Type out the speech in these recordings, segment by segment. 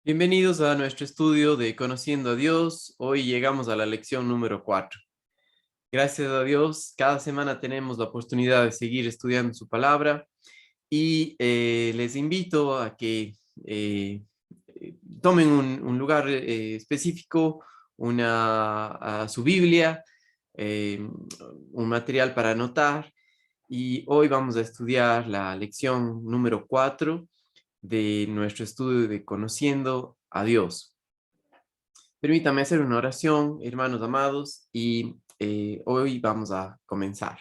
Bienvenidos a nuestro estudio de Conociendo a Dios. Hoy llegamos a la lección número 4. Gracias a Dios, cada semana tenemos la oportunidad de seguir estudiando su palabra y les invito a que tomen un lugar específico, su Biblia, eh, un material para anotar, y hoy vamos a estudiar la lección número 4 de nuestro estudio de Conociendo a Dios. Permítame hacer una oración, hermanos amados, y hoy vamos a comenzar.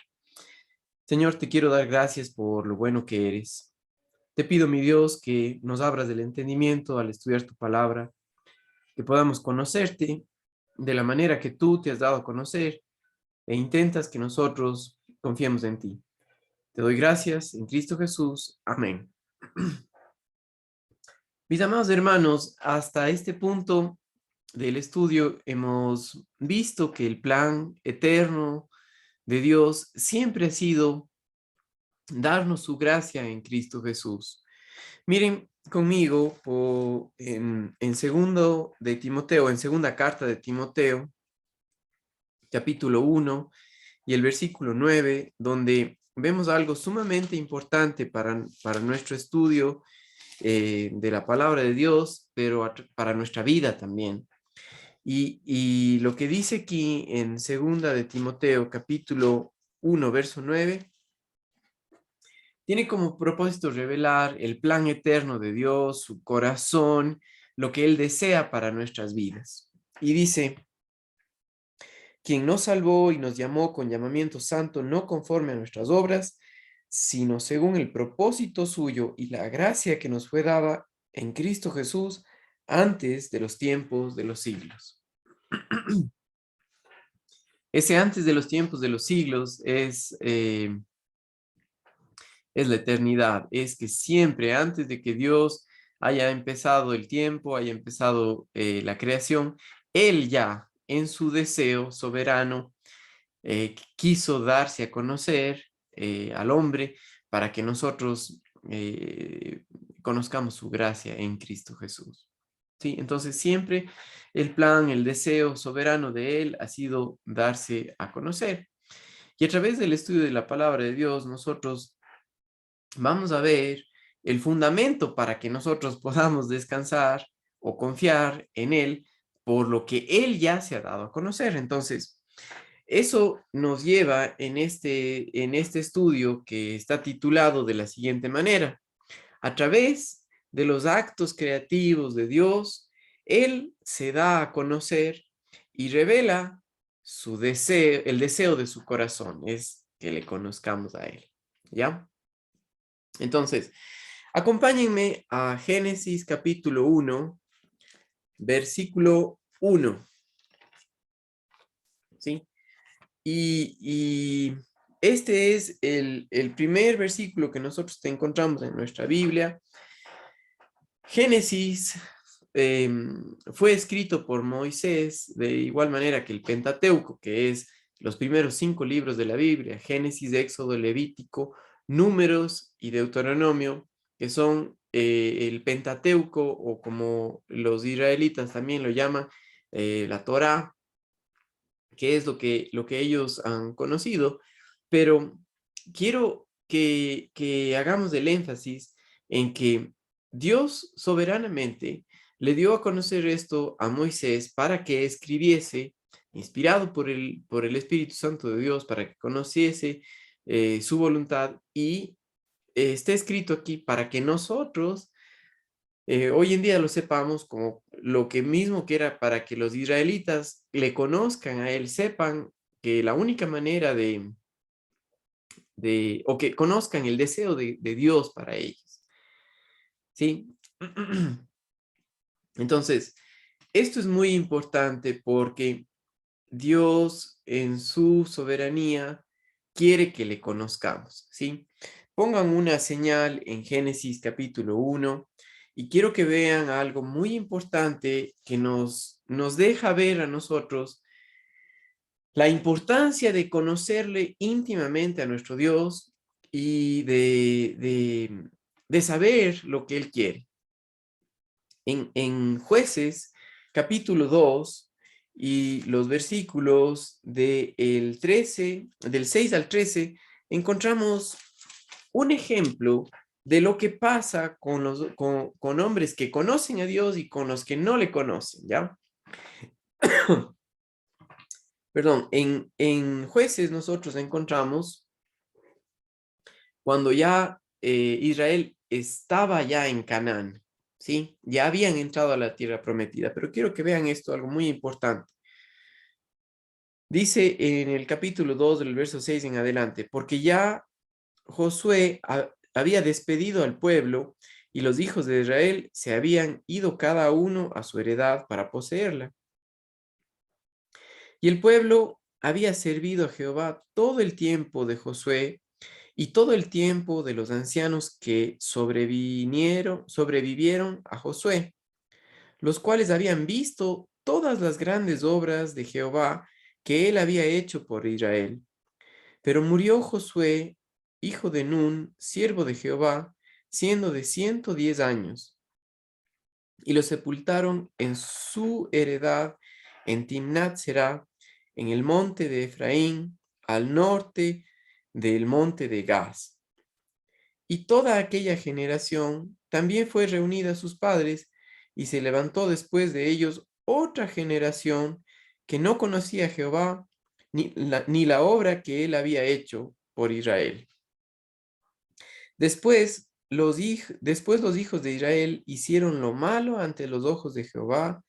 Señor, te quiero dar gracias por lo bueno que eres. Te pido, mi Dios, que nos abras el entendimiento al estudiar tu palabra, que podamos conocerte de la manera que tú te has dado a conocer e intentas que nosotros confiemos en ti. Te doy gracias en Cristo Jesús. Amén. Mis amados hermanos, hasta este punto del estudio hemos visto que el plan eterno de Dios siempre ha sido darnos su gracia en Cristo Jesús. Miren conmigo en segundo de Timoteo, en segunda carta de Timoteo, capítulo 1 y el versículo 9, donde vemos algo sumamente importante para nuestro estudio de la palabra de Dios, pero para nuestra vida también. Y lo que dice aquí en segunda de Timoteo, capítulo 1, verso 9, tiene como propósito revelar el plan eterno de Dios, su corazón, lo que Él desea para nuestras vidas. Y dice: quien nos salvó y nos llamó con llamamiento santo, no conforme a nuestras obras, sino según el propósito suyo y la gracia que nos fue dada en Cristo Jesús antes de los tiempos de los siglos. Ese antes de los tiempos de los siglos es la eternidad. Es que siempre antes de que Dios haya empezado el tiempo, haya empezado la creación, Él ya en su deseo soberano quiso darse a conocer al hombre para que nosotros conozcamos su gracia en Cristo Jesús. ¿Sí? Entonces siempre el plan, el deseo soberano de Él ha sido darse a conocer. Y a través del estudio de la palabra de Dios, nosotros vamos a ver el fundamento para que nosotros podamos descansar o confiar en Él por lo que Él ya se ha dado a conocer. Entonces, eso nos lleva en este estudio que está titulado de la siguiente manera: a través de los actos creativos de Dios, Él se da a conocer y revela su deseo, el deseo de su corazón, es que le conozcamos a Él. ¿Ya? Entonces, acompáñenme a Génesis capítulo 1, versículo 1. ¿Sí? Y este es el primer versículo que nosotros encontramos en nuestra Biblia. Génesis fue escrito por Moisés, de igual manera que el Pentateuco, que es los primeros 5 libros de la Biblia: Génesis, Éxodo, Levítico, Números y Deuteronomio, que son el Pentateuco, o como los israelitas también lo llaman, la Torá, que es lo que ellos han conocido. Pero quiero que hagamos el énfasis en que Dios soberanamente le dio a conocer esto a Moisés para que escribiese, inspirado por el Espíritu Santo de Dios, para que conociese su voluntad, y está escrito aquí para que nosotros hoy en día lo sepamos, como lo que mismo que era para que los israelitas le conozcan a él, sepan que la única manera o que conozcan el deseo de Dios para ellos. ¿Sí? Entonces, esto es muy importante porque Dios en su soberanía quiere que le conozcamos, ¿sí? Pongan una señal en Génesis capítulo 1 y quiero que vean algo muy importante que nos deja ver a nosotros la importancia de conocerle íntimamente a nuestro Dios y de saber lo que Él quiere. En Jueces, capítulo 2, y los versículos del 6 al 13, encontramos un ejemplo de lo que pasa con hombres que conocen a Dios y con los que no le conocen, ¿ya? Perdón, en Jueces nosotros encontramos cuando ya Israel estaba ya en Canaán, ¿sí? Ya habían entrado a la tierra prometida, pero quiero que vean esto, algo muy importante. Dice en el capítulo 2 del verso 6 en adelante, porque ya Josué había despedido al pueblo y los hijos de Israel se habían ido cada uno a su heredad para poseerla. Y el pueblo había servido a Jehová todo el tiempo de Josué y todo el tiempo de los ancianos que sobrevivieron a Josué, los cuales habían visto todas las grandes obras de Jehová que él había hecho por Israel. Pero murió Josué, hijo de Nun, siervo de Jehová, siendo de 110 años, y lo sepultaron en su heredad en Timnat Será, en el monte de Efraín, al norte del monte de Gaz. Y toda aquella generación también fue reunida a sus padres, y se levantó después de ellos otra generación que no conocía a Jehová, ni la obra que él había hecho por Israel. Después los hijos de Israel hicieron lo malo ante los ojos de Jehová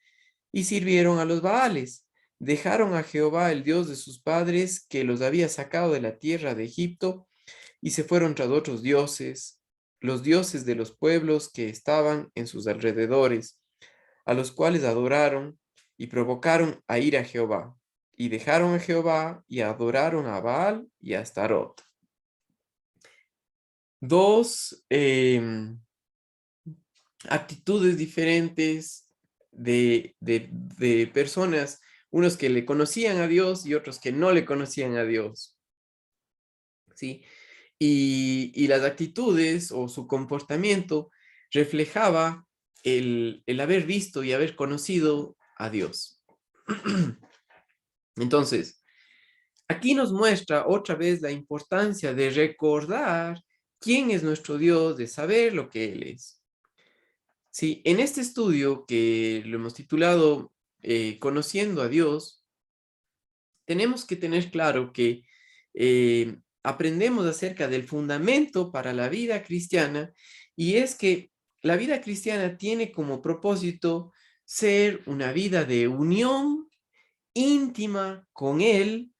y sirvieron a los Baales. Dejaron a Jehová, el Dios de sus padres, que los había sacado de la tierra de Egipto, y se fueron tras otros dioses, los dioses de los pueblos que estaban en sus alrededores, a los cuales adoraron y provocaron a ir a Jehová. Y dejaron a Jehová y adoraron a Baal y a Astarot. Dos actitudes diferentes de personas, unos que le conocían a Dios y otros que no le conocían a Dios, ¿sí? Y las actitudes o su comportamiento reflejaba el haber visto y haber conocido a Dios. Entonces, aquí nos muestra otra vez la importancia de recordar quién es nuestro Dios, de saber lo que Él es. Sí, en este estudio que lo hemos titulado Conociendo a Dios, tenemos que tener claro que aprendemos acerca del fundamento para la vida cristiana, y es que la vida cristiana tiene como propósito ser una vida de unión íntima con Él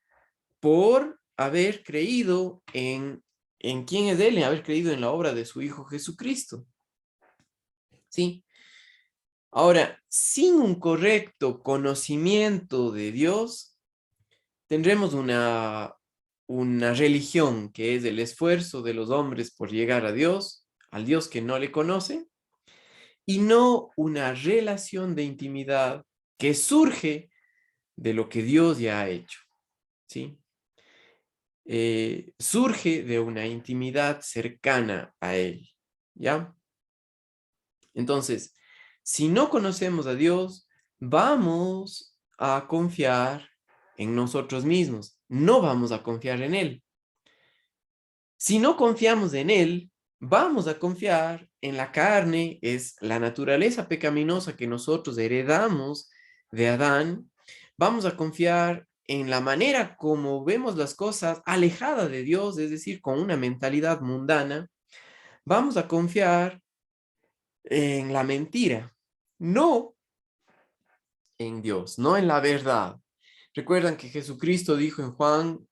por haber creído en quién es Él y haber creído en la obra de su Hijo Jesucristo. ¿Sí? Ahora, sin un correcto conocimiento de Dios, tendremos una religión que es el esfuerzo de los hombres por llegar a Dios, al Dios que no le conoce, y no una relación de intimidad que surge de lo que Dios ya ha hecho, ¿sí? Surge de una intimidad cercana a Él, ¿ya? Entonces, si no conocemos a Dios, vamos a confiar en nosotros mismos, no vamos a confiar en Él. Si no confiamos en Él, vamos a confiar en la carne, es la naturaleza pecaminosa que nosotros heredamos de Adán. Vamos a confiar en la manera como vemos las cosas alejada de Dios, es decir, con una mentalidad mundana. Vamos a confiar en la mentira, no en Dios, no en la verdad. Recuerdan que Jesucristo dijo en Juan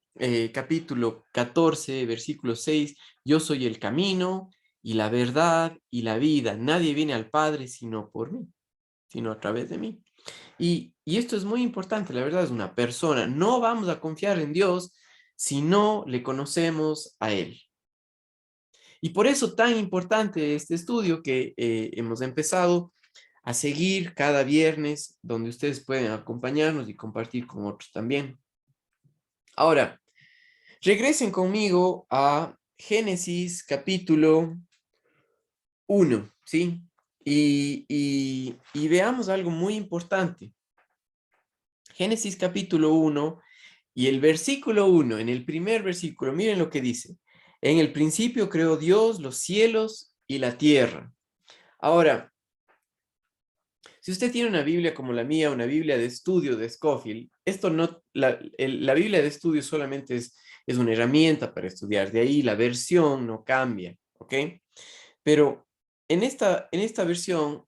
capítulo 14, versículo 6, yo soy el camino y la verdad y la vida. Nadie viene al Padre sino por mí, sino a través de mí. Y esto es muy importante, la verdad es una persona. No vamos a confiar en Dios si no le conocemos a Él. Y por eso tan importante este estudio que hemos empezado a seguir cada viernes, donde ustedes pueden acompañarnos y compartir con otros también. Ahora, regresen conmigo a Génesis capítulo 1, ¿sí? Y veamos algo muy importante. Génesis capítulo 1 y el versículo 1, en el primer versículo, miren lo que dice. En el principio creó Dios los cielos y la tierra. Ahora, si usted tiene una Biblia como la mía, una Biblia de estudio de Scofield, esto no, la Biblia de estudio solamente es una herramienta para estudiar, de ahí la versión no cambia, ¿ok? Pero en esta versión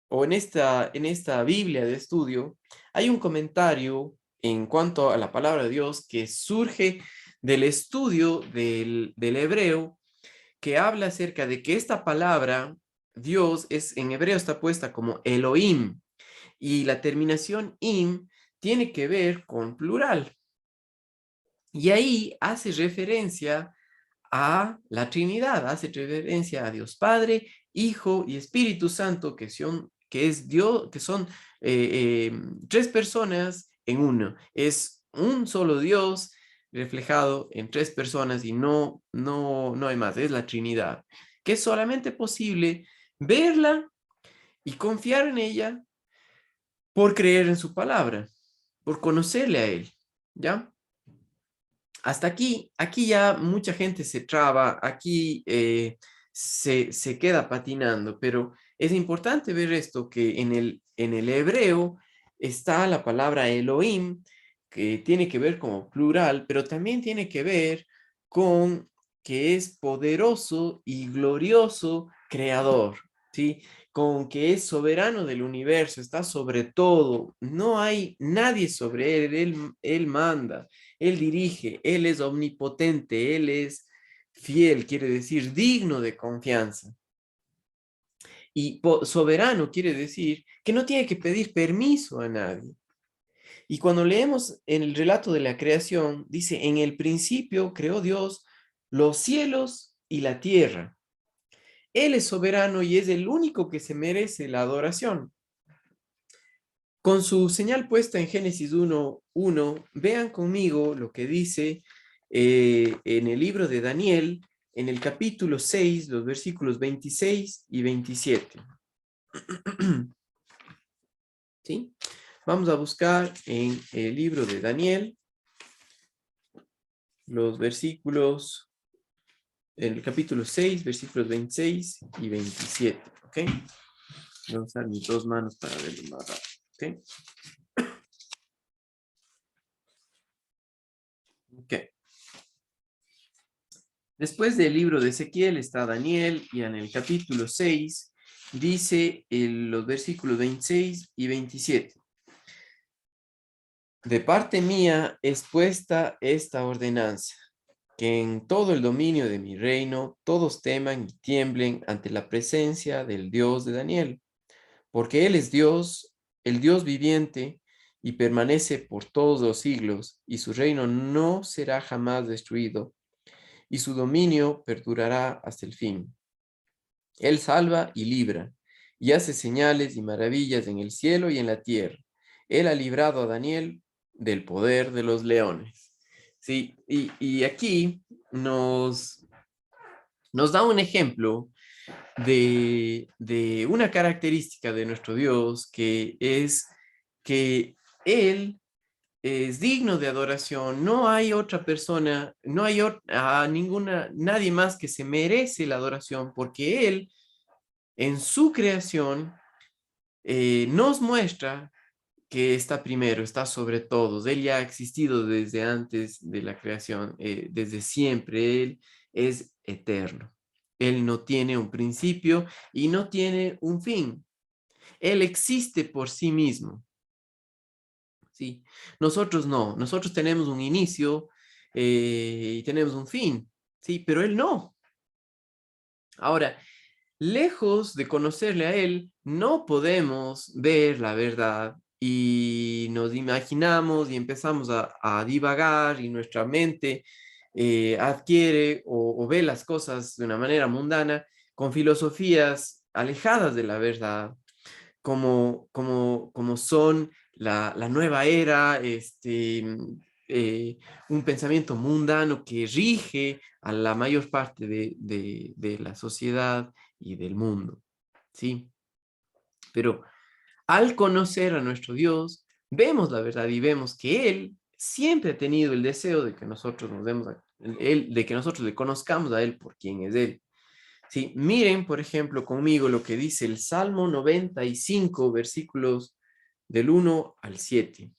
o en esta Biblia de estudio hay un comentario en cuanto a la palabra de Dios que surge del estudio del hebreo, que habla acerca de que esta palabra, Dios, en hebreo está puesta como Elohim, y la terminación im tiene que ver con plural. Y ahí hace referencia a la Trinidad, hace referencia a Dios Padre, Hijo y Espíritu Santo, que es Dios, que son tres personas en uno. Es un solo Dios reflejado en tres personas y no hay más, es la Trinidad, que es solamente posible verla y confiar en ella por creer en su palabra, por conocerle a Él, ¿ya? Hasta aquí ya mucha gente se traba, aquí se queda patinando, pero es importante ver esto, que en el hebreo está la palabra Elohim, que tiene que ver como plural, pero también tiene que ver con que es poderoso y glorioso creador, ¿sí? Con que es soberano del universo, está sobre todo, no hay nadie sobre él manda. Él dirige, Él es omnipotente, Él es fiel, quiere decir digno de confianza. Y soberano quiere decir que no tiene que pedir permiso a nadie. Y cuando leemos en el relato de la creación, dice, en el principio creó Dios los cielos y la tierra. Él es soberano y es el único que se merece la adoración. Con su señal puesta en Génesis 1:1, vean conmigo lo que dice en el libro de Daniel, en el capítulo 6, los versículos 26 y 27. ¿Sí? Vamos a buscar en el libro de Daniel los versículos, en el capítulo 6, versículos 26 y 27. ¿Ok? Voy a usar mis dos manos para verlo más rápido. ¿Ok? Ok. Después del libro de Ezequiel está Daniel, y en el capítulo 6 dice los versículos 26 y 27. De parte mía es puesta esta ordenanza, que en todo el dominio de mi reino todos teman y tiemblen ante la presencia del Dios de Daniel, porque Él es Dios, el Dios viviente, y permanece por todos los siglos, y su reino no será jamás destruido, y su dominio perdurará hasta el fin. Él salva y libra, y hace señales y maravillas en el cielo y en la tierra. Él ha librado a Daniel del poder de los leones. Sí, y aquí nos da un ejemplo de una característica de nuestro Dios, que es que Él es digno de adoración. No hay otra persona, no hay nadie más que se merece la adoración, porque Él en su creación nos muestra que está primero, está sobre todos. Él ya ha existido desde antes de la creación, desde siempre. Él es eterno. Él no tiene un principio y no tiene un fin. Él existe por sí mismo. ¿Sí? Nosotros no. Nosotros tenemos un inicio y tenemos un fin. ¿Sí? Pero Él no. Ahora, lejos de conocerle a Él, no podemos ver la verdad, y nos imaginamos y empezamos a divagar, y nuestra mente adquiere o ve las cosas de una manera mundana, con filosofías alejadas de la verdad, como son la nueva era, un pensamiento mundano que rige a la mayor parte de la sociedad y del mundo, ¿sí? Pero al conocer a nuestro Dios, vemos la verdad y vemos que Él siempre ha tenido el deseo de que nosotros nos demos a Él, de que nosotros le conozcamos a Él por quién es Él. Sí, miren, por ejemplo, conmigo lo que dice el Salmo 95, versículos del 1 al 7.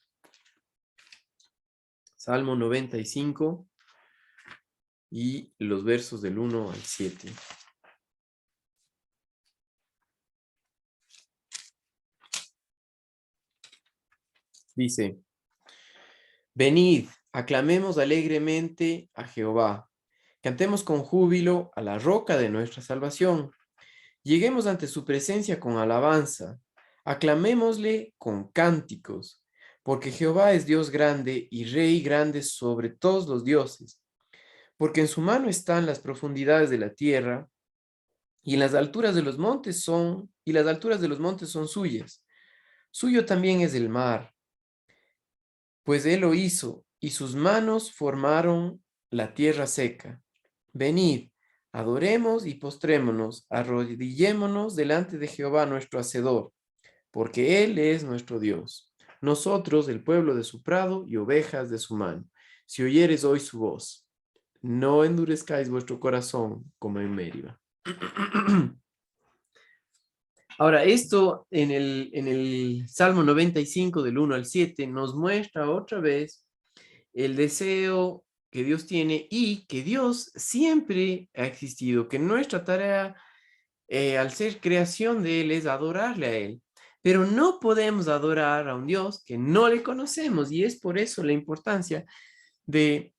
Salmo 95 y los versos del 1 al 7. Dice: Venid, aclamemos alegremente a Jehová. Cantemos con júbilo a la roca de nuestra salvación. Lleguemos ante su presencia con alabanza. Aclamémosle con cánticos, porque Jehová es Dios grande y Rey grande sobre todos los dioses. Porque en su mano están las profundidades de la tierra, y en las alturas de los montes y las alturas de los montes son suyas. Suyo también es el mar, pues él lo hizo, y sus manos formaron la tierra seca. Venid, adoremos y postrémonos, arrodillémonos delante de Jehová nuestro Hacedor, porque Él es nuestro Dios. Nosotros, el pueblo de su prado y ovejas de su mano. Si oyeres hoy su voz, no endurezcáis vuestro corazón como en Meriba. Ahora, esto en el Salmo 95 del 1 al 7 nos muestra otra vez el deseo que Dios tiene y que Dios siempre ha existido, que nuestra tarea al ser creación de Él es adorarle a Él. Pero no podemos adorar a un Dios que no le conocemos y es por eso la importancia de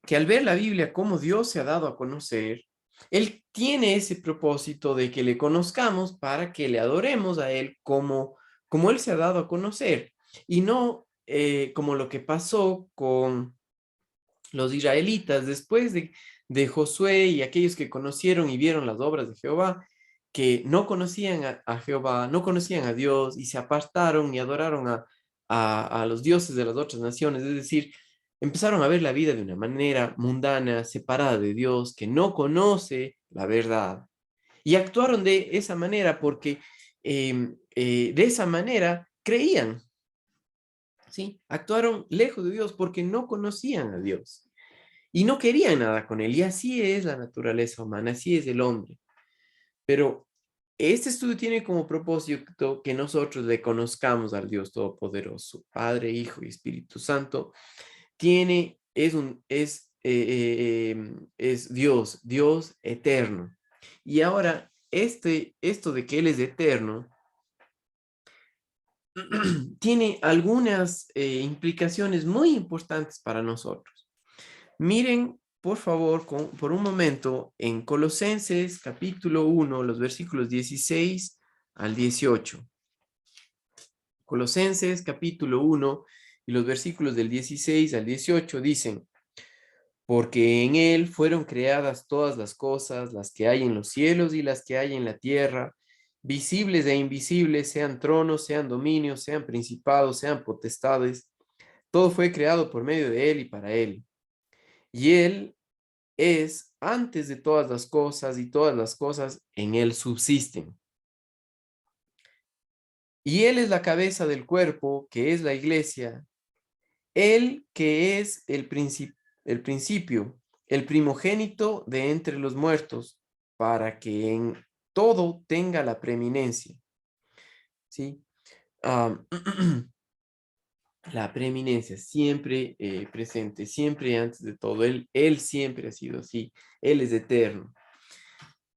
que al ver la Biblia cómo Dios se ha dado a conocer, Él tiene ese propósito de que le conozcamos para que le adoremos a Él como Él se ha dado a conocer y no como lo que pasó con los israelitas después de Josué y aquellos que conocieron y vieron las obras de Jehová, que no conocían a Jehová, no conocían a Dios y se apartaron y adoraron a los dioses de las otras naciones, es decir, empezaron a ver la vida de una manera mundana, separada de Dios, que no conoce la verdad. Y actuaron de esa manera porque de esa manera creían, ¿sí? Actuaron lejos de Dios porque no conocían a Dios y no querían nada con él. Y así es la naturaleza humana, así es el hombre. Pero este estudio tiene como propósito que nosotros le conozcamos al Dios Todopoderoso, Padre, Hijo y Espíritu Santo. Es Dios, Dios eterno. Y ahora, esto de que Él es eterno, tiene algunas implicaciones muy importantes para nosotros. Miren, por favor, por un momento, en Colosenses capítulo 1, los versículos 16 al 18. Colosenses capítulo 1 y los versículos del 16 al 18 dicen: Porque en él fueron creadas todas las cosas, las que hay en los cielos y las que hay en la tierra, visibles e invisibles, sean tronos, sean dominios, sean principados, sean potestades. Todo fue creado por medio de él y para él. Y él es antes de todas las cosas y todas las cosas en él subsisten. Y él es la cabeza del cuerpo, que es la iglesia, él que es el principio, el primogénito de entre los muertos, para que en todo tenga la preeminencia. ¿Sí? Ah, la preeminencia, siempre presente, siempre antes de todo. Él siempre ha sido así. Él es eterno.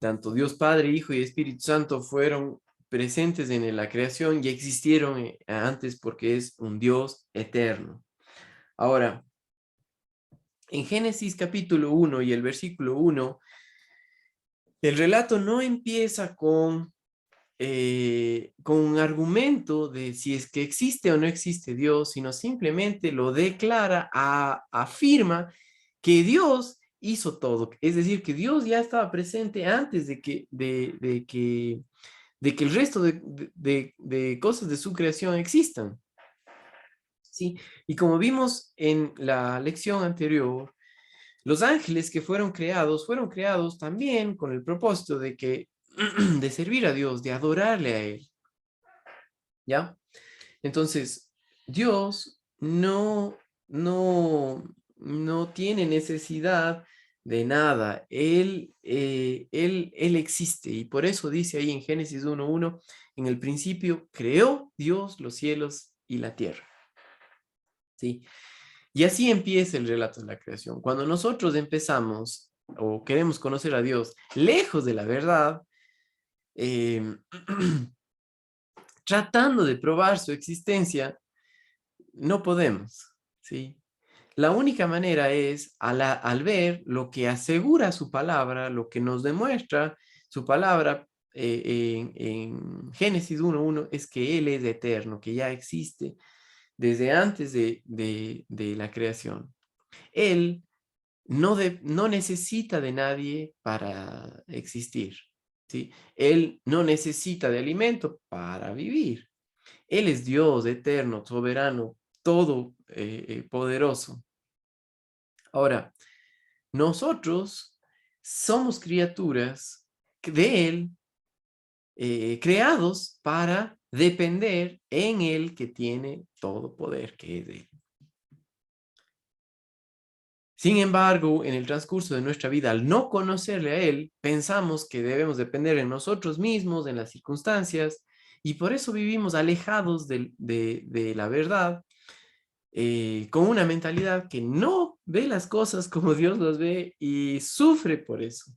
Tanto Dios Padre, Hijo y Espíritu Santo fueron presentes en la creación y existieron antes porque es un Dios eterno. Ahora, en Génesis capítulo 1 y el versículo 1, el relato no empieza con un argumento de si es que existe o no existe Dios, sino simplemente lo declara, afirma que Dios hizo todo. Es decir, que Dios ya estaba presente antes de que el resto de cosas de su creación existan. ¿Sí? Y como vimos en la lección anterior, los ángeles que fueron creados también con el propósito de servir a Dios, de adorarle a Él. ¿ya? Entonces, Dios no tiene necesidad de nada. Él existe y por eso dice ahí en Génesis 1:1, en el principio creó Dios los cielos y la tierra. ¿Sí? Y así empieza el relato de la creación. Cuando nosotros empezamos o queremos conocer a Dios lejos de la verdad, eh, tratando de probar su existencia, no podemos, ¿sí? La única manera es al ver lo que asegura su palabra, lo que nos demuestra su palabra en Génesis 1:1, es que Él es eterno, que ya existe desde antes de la creación. Él no necesita de nadie para existir, ¿sí? Él no necesita de alimento para vivir. Él es Dios eterno, soberano, todo poderoso. Ahora, nosotros somos criaturas de Él, creados para depender en Él que tiene todo poder, que es Él. Sin embargo, en el transcurso de nuestra vida, al no conocerle a Él, pensamos que debemos depender en nosotros mismos, en las circunstancias, y por eso vivimos alejados de la verdad, con una mentalidad que no ve las cosas como Dios las ve y sufre por eso.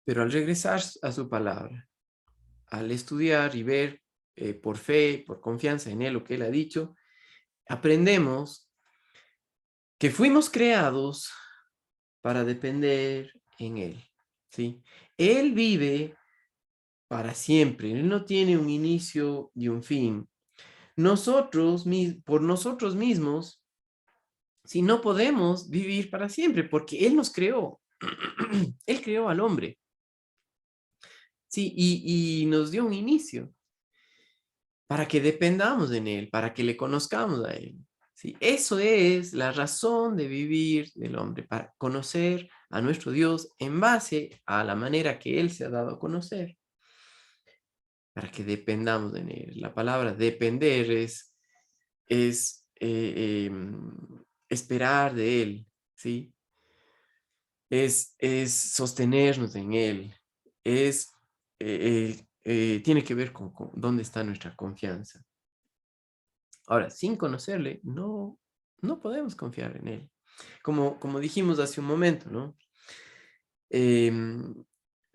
Pero al regresar a su palabra, al estudiar y ver por fe, por confianza en Él lo que Él ha dicho, aprendemos que fuimos creados para depender en Él, ¿sí? Él vive para siempre, Él no tiene un inicio y un fin. Nosotros, por nosotros mismos, si no podemos vivir para siempre, porque Él nos creó, Él creó al hombre, ¿sí? Y nos dio un inicio para que dependamos en Él, para que le conozcamos a Él, ¿sí? Eso es la razón de vivir del hombre, para conocer a nuestro Dios en base a la manera que Él se ha dado a conocer, para que dependamos de Él. La palabra depender es esperar de Él, ¿sí? Es sostenernos en Él, tiene que ver con dónde está nuestra confianza. Ahora, sin conocerle, no podemos confiar en Él. Como dijimos hace un momento, ¿no? Em,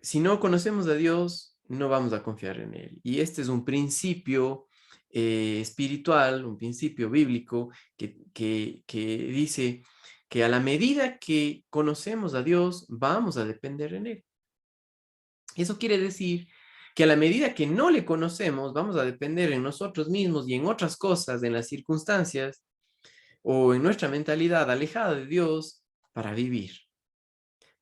si no conocemos a Dios, no vamos a confiar en Él. Y este es un principio espiritual, un principio bíblico que dice que a la medida que conocemos a Dios, vamos a depender en Él. Eso quiere decir que a la medida que no le conocemos, vamos a depender en nosotros mismos y en otras cosas, en las circunstancias o en nuestra mentalidad alejada de Dios para vivir.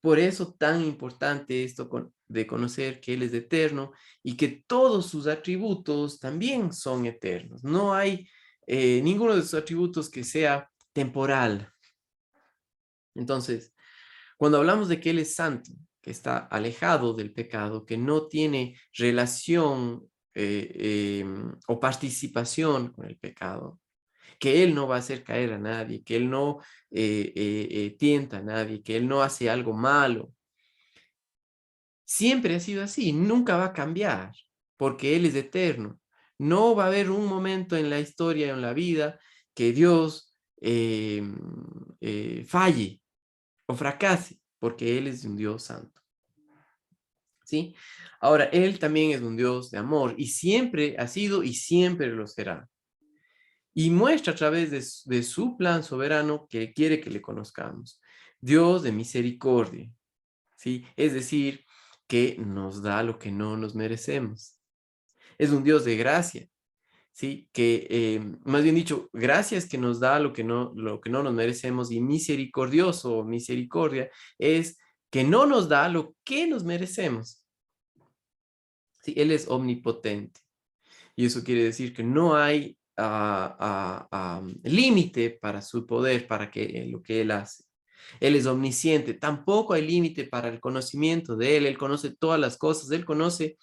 Por eso tan importante esto de conocer que Él es eterno y que todos sus atributos también son eternos. No hay ninguno de sus atributos que sea temporal. Entonces, cuando hablamos de que Él es santo, que está alejado del pecado, que no tiene relación o participación con el pecado, que Él no va a hacer caer a nadie, que Él no tienta a nadie, que Él no hace algo malo. Siempre ha sido así, nunca va a cambiar, porque Él es eterno. No va a haber un momento en la historia, en la vida, que Dios falle o fracase, porque Él es un Dios santo. ¿Sí? Ahora, Él también es un Dios de amor y siempre ha sido y siempre lo será. Y muestra a través de su plan soberano que quiere que le conozcamos. Dios de misericordia, ¿sí? Es decir, que nos da lo que no nos merecemos. Es un Dios de gracia, ¿sí? Que, más bien dicho, gracias que nos da lo que no nos merecemos, y misericordioso o misericordia es que no nos da lo que nos merecemos. ¿Sí? Él es omnipotente. Y eso quiere decir que no hay límite para su poder, para lo que Él hace. Él es omnisciente, tampoco hay límite para el conocimiento de Él. Él conoce todas las cosas, Él conoce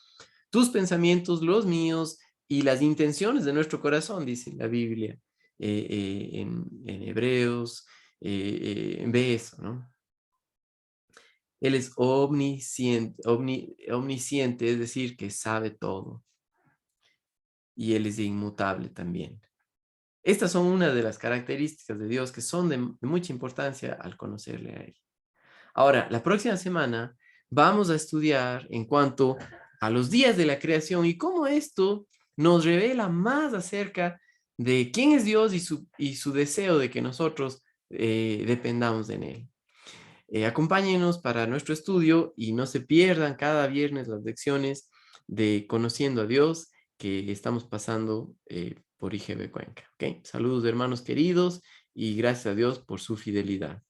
tus pensamientos, los míos, y las intenciones de nuestro corazón, dice la Biblia en Hebreos, ve eso, ¿no? Él es omnisciente, omnisciente, es decir, que sabe todo, y Él es inmutable también. Estas son una de las características de Dios que son de mucha importancia al conocerle a Él. Ahora, la próxima semana vamos a estudiar en cuanto a los días de la creación y cómo esto nos revela más acerca de quién es Dios y su deseo de que nosotros dependamos de Él. Acompáñenos para nuestro estudio y no se pierdan cada viernes las lecciones de Conociendo a Dios que estamos pasando por IGB Cuenca. ¿Ok? Saludos, hermanos queridos, y gracias a Dios por su fidelidad.